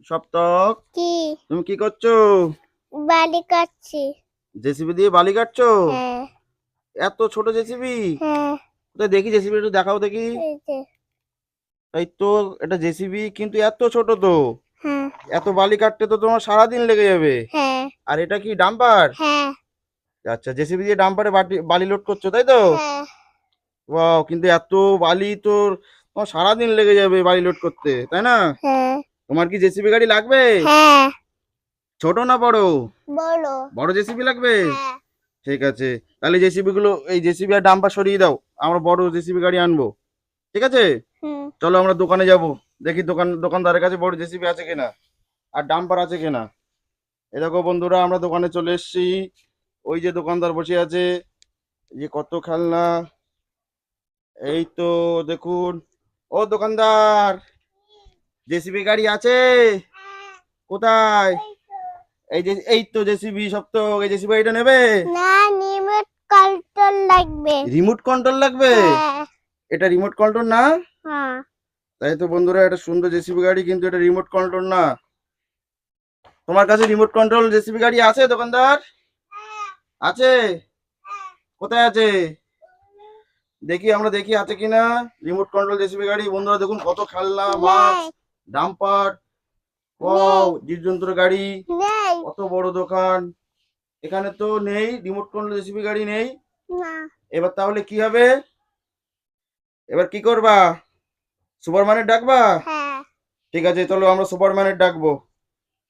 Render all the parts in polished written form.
সপ্তক, কি? তুমি কি করছো? বালি কাটছি। জেসিবি দিয়ে বালি কাটছো? হ্যাঁ। এত ছোট জেসিবি? হ্যাঁ। কোথায় দেখি জেসিবি, একটু দেখাও দেখি। এই যে। তাই তো, এটা জেসিবি কিন্তু এত ছোট তো। হ্যাঁ। এত বালি কাটতে তো তোমার সারাদিন লেগে যাবে। হ্যাঁ। আর এটা কি ডাম্পার? হ্যাঁ। আচ্ছা, জেসিবি দিয়ে ডাম্পারে বালি লোড করছো তাই তো? হ্যাঁ। ওয়াও, কিন্তু এত বালি তোর তোমার সারাদিন লেগে যাবে বালি লোড করতে, তাই না? হ্যাঁ। তোমার কি জেসিবি গাড়ি লাগবে? হ্যাঁ। ছোট না বড়? বড়। বড় জেসিবি লাগবে? হ্যাঁ। ঠিক আছে, তাহলে জেসিবি গুলো, এই জেসিবি আর ডাম্পার সরিয়ে দাও, আমরা বড় জেসিবি গাড়ি আনবো। ঠিক আছে, হুম। চলো আমরা দোকানে যাব, দেখি দোকানদারের কাছে বড় জেসিবি আছে কিনা আর ডাম্পার আছে কিনা। এ দেখো বন্ধুরা, আমরা দোকানে চলে এসেছি। ওই যে দোকানদার বসে আছে, এই যে কত খেলনা। এই তো দেখুন, ও দোকানদার, জেসিবি গাড়ি আছে? কোথায়? এই তো জেসিবি, সব তো এই জেসিবি গাড়িটা নেবে? না, রিমোট কন্ট্রোল লাগবে। রিমোট কন্ট্রোল লাগবে? হ্যাঁ। এটা রিমোট কন্ট্রোল না? হ্যাঁ। তাই তো বন্ধুরা, এটা সুন্দর জেসিবি গাড়ি, কিন্তু এটা রিমোট কন্ট্রোল না। তোমার কাছে রিমোট কন্ট্রোল জেসিবি গাড়ি আছে দোকানদার? আছে? কোথায় আছে? দেখি, আমরা দেখি আছে কিনা রিমোট কন্ট্রোল জেসিবি গাড়ি। বন্ধুরা দেখুন, কত খেলনা, মাছ, নেই। ডাম্পার, ওয়াও, জীবজন্তুর গাড়ি, নেই। কত বড় দোকান। এখানে তো নেই, রিমোট কন্ট্রোল জেসিবি গাড়ি নেই। না। এবার তাহলে কি হবে? এবার কি করবা? সুপারম্যানের ডাকবা? হ্যাঁ। ঠিক আছে, চলো আমরা সুপারম্যানের ডাকবো।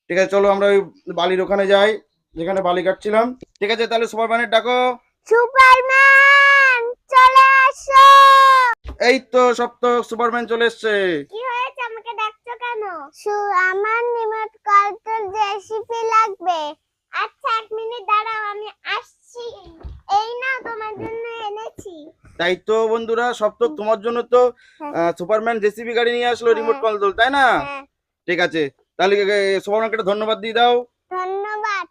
ঠিক আছে, চলো আমরা ওই বালির ওখানে যাই, যেখানে বালি কাটছিলাম। ঠিক আছে, তাহলে সুপারম্যানের ডাকো। সুপারম্যান, চলে আসো। এই তো সপ্তক, সুপারম্যান চলে এসছে। কি হয়েছে, আমাকে ডাকছো কেন? আমার রিমোট কন্ট্রোল জেসিপি লাগবে। আচ্ছা, 1 মিনিট দাঁড়াও, আমি আসছি। এই নাও, তোমার জন্য এনেছি। তাই তো বন্ধুরা, সপ্তক তোমার জন্য তো সুপারম্যান জেসিবি গাড়ি নিয়ে আসলো, রিমোট কন্ট্রোল, তাই না? হ্যাঁ। ঠিক আছে, তাহলে সুপারম্যানকে ধন্যবাদ দিয়ে দাও। ধন্যবাদ।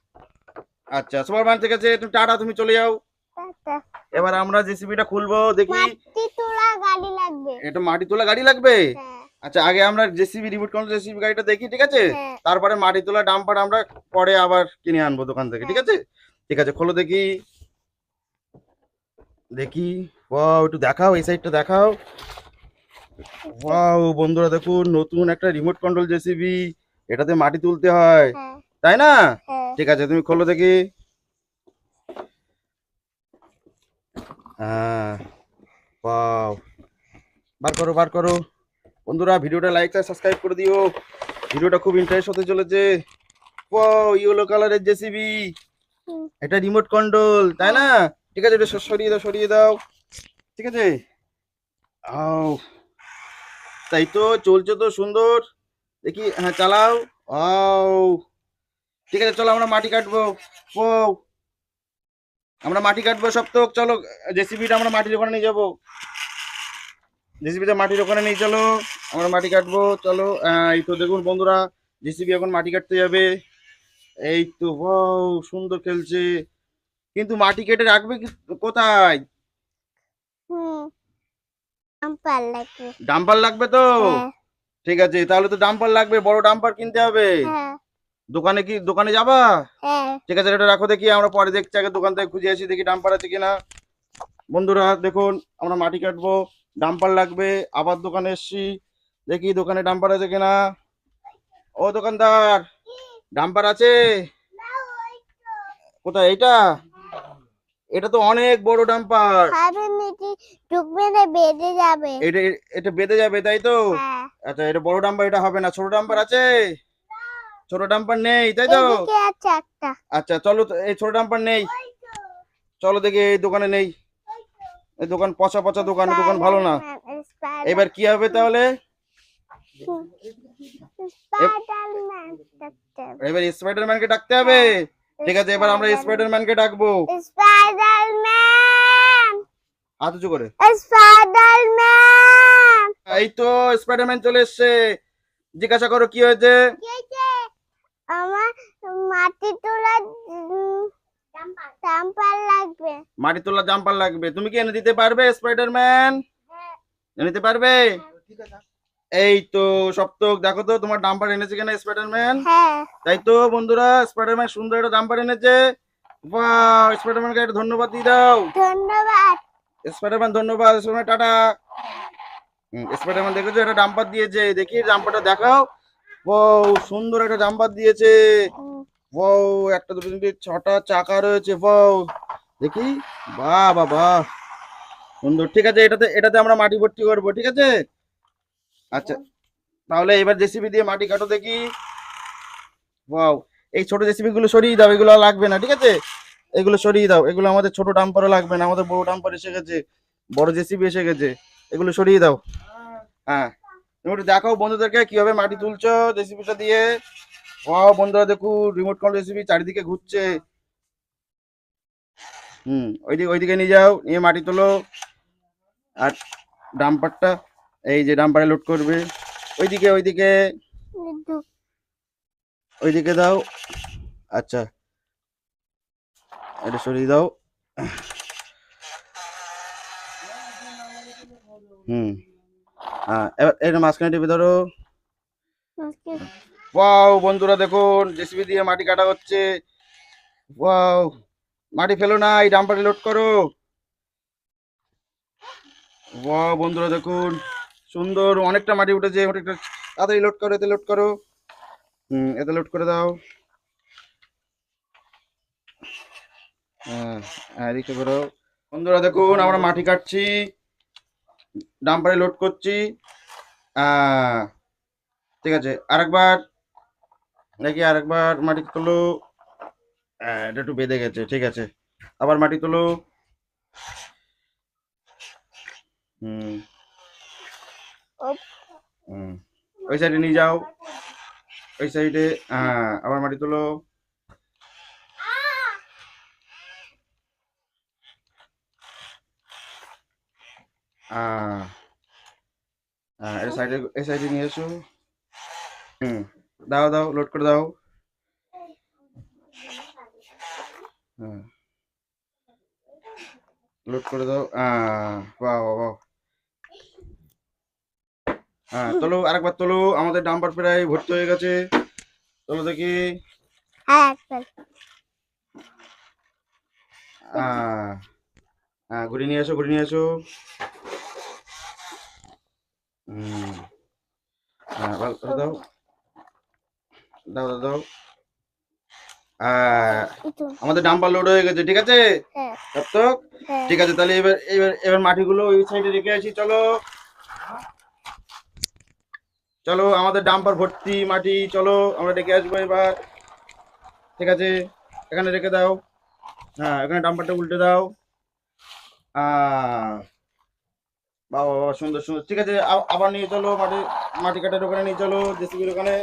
আচ্ছা সুপারম্যান, ঠিক আছে, তুমি টাটা, তুমি চলে যাও। টাটা। এবার আমরা জেসিবিটা খুলবো, দেখি। মাটি তোলা গাড়ি লাগবে। এটা মাটি তোলা গাড়ি লাগবে? হ্যাঁ। আচ্ছা, আগে আমরা জেসিবি রিমোট কন্ট্রোল জেসিবি গাড়িটা দেখি, ঠিক আছে? হ্যাঁ। তারপরে মাটি তোলা ডাম্পার আমরা পরে আবার কিনে আনবো দোকান থেকে, ঠিক আছে? ঠিক আছে, খোলো দেখি। দেখি, ওয়াও, একটু দেখাও, এই সাইডটা দেখাও। ওয়াও বন্ধুরা দেখুন, নতুন একটা রিমোট কন্ট্রোল জেসিবি, এটাতে মাটি তুলতে হয়, হ্যাঁ। তাই না? হ্যাঁ। ঠিক আছে, তুমি খোলো দেখি। হ্যাঁ, ওয়াও, বার করো বার করো। বন্ধুরা ভিডিওটা লাইক আর সাবস্ক্রাইব করে দিও, ভিডিওটা খুব ইন্টারেস্ট হতে চলেছে। ওয়াও, ইয়েলো কালারের জেসিবি, এটা রিমোট কন্ট্রোল, তাই না? ঠিক আছে, এটা সরিয়ে দাও, সরিয়ে দাও। ঠিক আছে, আও, তাই তো, চলছে তো সুন্দর। দেখি, হ্যাঁ চালাও। আও, ঠিক আছে, চলো আমরা মাটি কাটবো। ও, আমরা মাটি কাটবো সপ্তক, চলো জেসিবিটা আমরা মাটির ওখানে নিয়ে যাবো। জেসিবিটা মাটির ওখানে নিয়ে চলো, আমরা মাটি কাটবো, চলো। এই তো দেখুন বন্ধুরা, জেসিবি এখন মাটি কাটতে যাবে। এই তো, ওয়াও, সুন্দর খেলছে, কিন্তু মাটি কেটে রাখবে কোথায়? হুম। ডাম্পার লাগবে। ডাম্পার লাগবে তো? হ্যাঁ। ঠিক আছে, তাহলে তো ডাম্পার লাগবে, বড় ডাম্পার কিনতে হবে। হ্যাঁ। দোকানে যাবা? হ্যাঁ। ঠিক আছে, এটা রাখো দেখি, আমরা পরে দেখছি, আগে দোকান থেকে খুঁজে আসি, দেখি ডাম্পার আছে কিনা। বন্ধুরা দেখুন, আমরা মাটি কাটবো, ডাম্পার লাগবে, আবার দোকানে এসছি, দেখি দোকানে ডাম্পার আছে কিনা। ও দোকানদার, ডাম্পার আছে? কোথায় এটা? এটা তো অনেক বড় ডাম্পার। খাবে নাকি? ঢুকবে না, বেঁধে যাবে। এটা এটা বেঁধে যাবে, তাই তো? হ্যাঁ। আচ্ছা, এটা বড় ডাম্পার, এটা হবে না। ছোট ডাম্পার আছে? ছোট ডাম্পার নেই, তাই তো? এদিকে আছে একটা। আচ্ছা চলো, এই ছোট ডাম্পার নেই, চলো দেখি এই দোকানে নেই। এই দোকান পচা পচা দোকান, এই দোকান ভালো না। এবার কি হবে তাহলে? স্পাইডারম্যান ডাকতে হবে। এবার স্পাইডারম্যানকে ডাকতে হবে। ঠিক আছে, এবার আমরা স্পাইডারম্যানকে ডাকবো। স্পাইডারম্যান, হাত উঁচু করে। স্পাইডারম্যান। এই তো স্পাইডারম্যান চলে এসছে, জিজ্ঞাসা করো কি হয়েছে। কি হয়েছে? আমার মাটি তোলা ডাম্পার লাগবে। মাটি তোলা জাম্পার লাগবে, তুমি কি এনে দিতে পারবে স্পাইডারম্যান? এনে দিতে পারবে? এই তো সপ্তক, দেখো তো তোমার ডাম্পার এনেছে কিনা স্পাইডারম্যান। হ্যাঁ। তাই তো বন্ধুরা, স্পাইডারম্যান সুন্দর একটা ডাম্পার এনেছে। বাহ, স্পাইডারম্যানকে একটা ধন্যবাদ দিয়ে দাও। ধন্যবাদ। স্পাইডারম্যান ধন্যবাদ, স্পাইডারম্যান টাটা। স্পাইডারম্যান দেখেছো একটা ডাম্পার দিয়েছে, দেখি ডাম্পারটা দেখাও। ও সুন্দর একটা ডাম্পার দিয়েছে। ও একটা দুটো তিনটে ছটা চাকা রয়েছে। ও দেখি, বাহ বাহ বাহ, সুন্দর। ঠিক আছে, এটাতে এটাতে আমরা মাটি ভর্তি করবো, ঠিক আছে। আচ্ছা, তাহলে এবার জেসিবি দিয়ে মাটি কাটো দেখি। ওয়াও, এই ছোট জেসিবি গুলো সরিয়ে দাও, এগুলো আর লাগবে না, ঠিক আছে। এগুলো সরিয়ে দাও, এগুলো আমাদের ছোট ডাম্পারও লাগবে না, আমাদের বড় ডাম্পার এসে গেছে, বড় জেসিবি এসে গেছে। এগুলো সরিয়ে দাও। হ্যাঁ, তুমি একটু দেখাও বন্ধুদেরকে কিভাবে মাটি তুলছো জেসিবিটা দিয়ে। ওয়াও বন্ধুরা দেখুন, রিমোট কন্ট্রোল জেসিবি চারিদিকে ঘুরছে। ওইদিকে ওইদিকে নিয়ে যাও, নিয়ে মাটি তোলো। আর ডাম্পারটা, এই যে ডাম্পারে লোড করবে, ওইদিকে ওইদিকে ওইদিকে দাও। আচ্ছা, এটা সরিয়ে দাও। হ্যাঁ, এবার এটা মাঝখানে টিপে ধরো। ওয়াও বন্ধুরা দেখুন, জেসিবি দিয়ে মাটি কাটা হচ্ছে। ওয়াও, মাটি ফেলো না, এই ডাম্পারে লোড করো। ওয়াও বন্ধুরা দেখুন, সুন্দর অনেকটা মাটি উঠেছে, অনেকটা। তাড়াতাড়ি লোড করো, এতে লোড করো। এতে লোড করে দাও। হ্যাঁ, এদিকে করো। বন্ধুরা দেখুন, আমরা মাটি কাটছি, ডাম্পারে লোড করছি। ঠিক আছে, আরেকবার নাকি, আরেকবার মাটি তোলো। এটা একটু বেঁধে গেছে, ঠিক আছে। আবার মাটি তোলো। হুম হুম ওই সাইডে নিয়ে যাও, ওই সাইডে। আবার মাটি তোলো। এটা সাইডে, এই সাইডে নিয়ে এসো। দাও দাও, লোড করে দাও। হ্যাঁ, লোড করে দাও। বাহ বাহ বাহ। তোলো, আরেকবার তোলো, আমাদের ডাম্পার প্রায় ভর্তি হয়ে গেছে। তোলো দেখি। ঘুরিয়ে নিয়ে এসো, ঘুরিয়ে নিয়ে এসো। ভালো করে দাও, দাও দাও দাও। আমাদের ডাম্পার লোড হয়ে গেছে, ঠিক আছে। সপ্তক, ঠিক আছে, তাহলে এবার এবার এবার মাটিগুলো ওই সাইডে রেখে আসি, চলো। চলো, আমাদের ডাম্পার ভর্তি মাটি, চলো আমরা রেখে আসবো এবার। ঠিক আছে, এখানে রেখে দাও। হ্যাঁ, এখানে ডাম্পারটা উল্টে দাও। বাবা বাবা, সুন্দর সুন্দর, ঠিক আছে। আবার নিয়ে চলো মাটি, মাটি কাটার ওখানে নিয়ে চলো, জেসিবির ওখানে,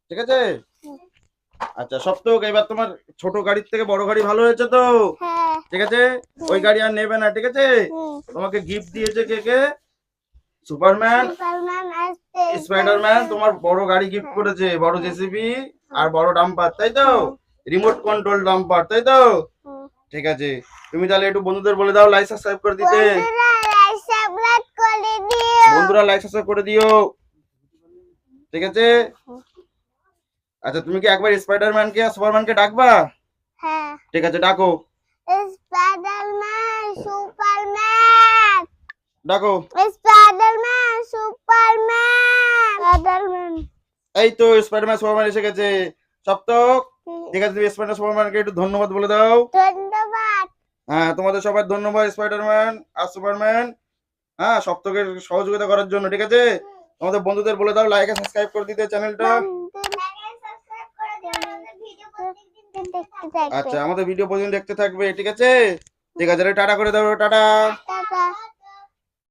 ঠিক আছে। আচ্ছা সপ্তক, এবার তোমার ছোট গাড়ির থেকে বড় গাড়ি ভালো হয়েছে তো, ঠিক আছে। ওই গাড়ি আর নেবে না, ঠিক আছে। তোমাকে গিফট দিয়েছে কে কে? সুপারম্যান, স্পাইডারম্যান তোমার বড় গাড়ি গিফট করেছে, বড় জেসিবি আর বড় ডাম্পার, তাই তো। রিমোট কন্ট্রোল ডাম্পার, তাই তো। ঠিক আছে, তুমি তাহলে একটু বন্ধুদের বলে দাও লাইক সাবস্ক্রাইব করে দিতে। বন্ধুরা লাইক সাবস্ক্রাইব করে দিও, ঠিক আছে। আচ্ছা, তুমি কি একবার স্পাইডারম্যানকে আর সুপারম্যানকে ডাকবা? হ্যাঁ, ঠিক আছে, ডাকো। স্পাইডারম্যান, সুপারম্যান, ডাকো। Spiderman, Superman, Spiderman. এই তো স্পাইডারম্যান সুপারম্যান এসে গেছে। সপ্তক, ঠিক আছে, তুমি স্পাইডার সুপারম্যানকে একটু ধন্যবাদ বলে দাও। ধন্যবাদ। হ্যাঁ, তোমাদের সবাই ধন্যবাদ, স্পাইডারম্যান আর সুপারম্যান। হ্যাঁ, সপ্তকের সহযোগিতা করার জন্য, ঠিক আছে। তোমাদের বন্ধুদের বলে দাও লাইক আর সাবস্ক্রাইব করে দিতে চ্যানেলটা। আচ্ছা, আমাদের ভিডিও প্রতিদিন দেখতে থাকবে, ঠিক আছে। ঠিক আছে, টাটা করে দাও, টাটা।